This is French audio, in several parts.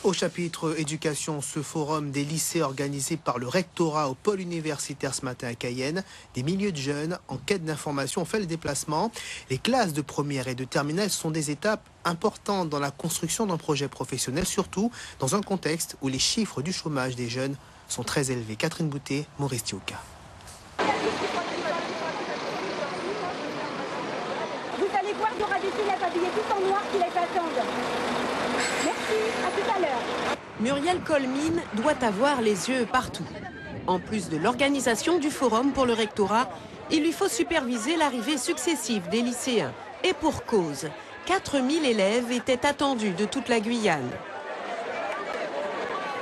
Au chapitre éducation, ce forum des lycées organisé par le rectorat au pôle universitaire ce matin à Cayenne, des milliers de jeunes en quête d'information ont fait le déplacement. Les classes de première et de terminale sont des étapes importantes dans la construction d'un projet professionnel, surtout dans un contexte où les chiffres du chômage des jeunes sont très élevés. Catherine Boutet, Maurice Thioka. Vous allez voir, il y aura des élèves habillés tout en noir qui les attendent. Merci, à tout à l'heure. Muriel Colmine doit avoir les yeux partout. En plus de l'organisation du forum pour le rectorat, il lui faut superviser l'arrivée successive des lycéens. Et pour cause, 4000 élèves étaient attendus de toute la Guyane.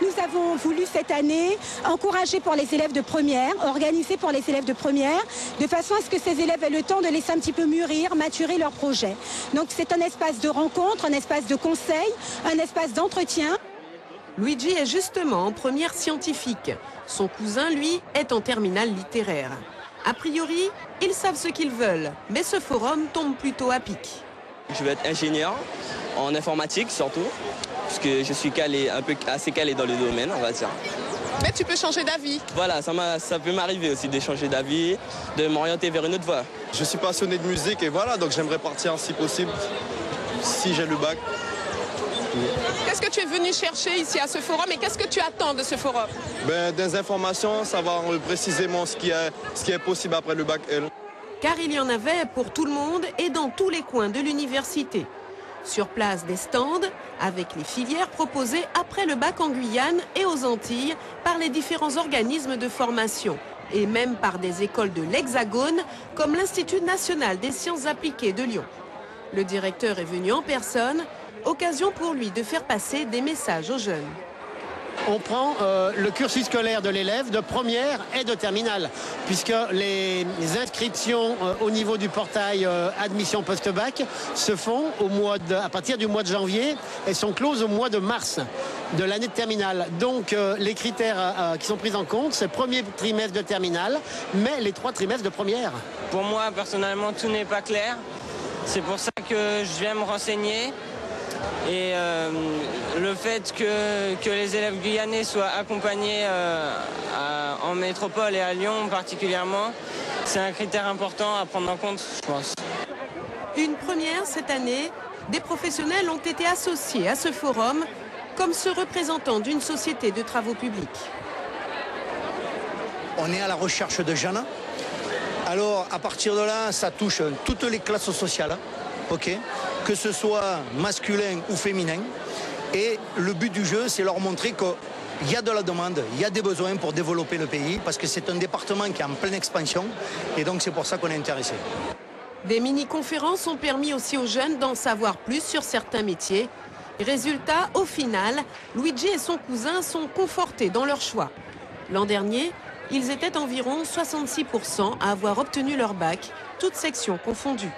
Nous avons voulu cette année encourager pour les élèves de première, organiser pour les élèves de première, de façon à ce que ces élèves aient le temps de laisser un petit peu mûrir, maturer leur projet. Donc c'est un espace de rencontre, un espace de conseil, un espace d'entretien. Luigi est justement en première scientifique. Son cousin, lui, est en terminale littéraire. A priori, ils savent ce qu'ils veulent, mais ce forum tombe plutôt à pic. Je vais être ingénieur, en informatique surtout, parce que je suis assez calé dans le domaine, on va dire. Mais tu peux changer d'avis. Voilà, ça peut m'arriver aussi de changer d'avis, de m'orienter vers une autre voie. Je suis passionné de musique et voilà, donc j'aimerais partir si possible, si j'ai le bac. Qu'est-ce que tu es venu chercher ici à ce forum et qu'est-ce que tu attends de ce forum? Des informations, savoir précisément ce qui est possible après le bac L. Car il y en avait pour tout le monde et dans tous les coins de l'université. Sur place, des stands avec les filières proposées après le bac en Guyane et aux Antilles par les différents organismes de formation et même par des écoles de l'Hexagone comme l'Institut national des sciences appliquées de Lyon. Le directeur est venu en personne, occasion pour lui de faire passer des messages aux jeunes. On prend le cursus scolaire de l'élève de première et de terminale, puisque les inscriptions au niveau du portail admission post-bac se font à partir du mois de janvier et sont closes au mois de mars de l'année de terminale. Donc les critères qui sont pris en compte, c'est le premier trimestre de terminale, mais les 3 trimestres de première. Pour moi, personnellement, tout n'est pas clair. C'est pour ça que je viens me renseigner. Et le fait que les élèves guyanais soient accompagnés en métropole et à Lyon particulièrement, c'est un critère important à prendre en compte, je pense. Une première cette année, des professionnels ont été associés à ce forum comme ce représentant d'une société de travaux publics. On est à la recherche de jeunes. Alors à partir de là, ça touche toutes les classes sociales. Okay, que ce soit masculin ou féminin. Et le but du jeu, c'est leur montrer qu'il y a de la demande, il y a des besoins pour développer le pays, parce que c'est un département qui est en pleine expansion, et donc c'est pour ça qu'on est intéressé. Des mini-conférences ont permis aussi aux jeunes d'en savoir plus sur certains métiers. Résultat, au final, Luigi et son cousin sont confortés dans leur choix. L'an dernier, ils étaient environ 66% à avoir obtenu leur bac, toutes sections confondues.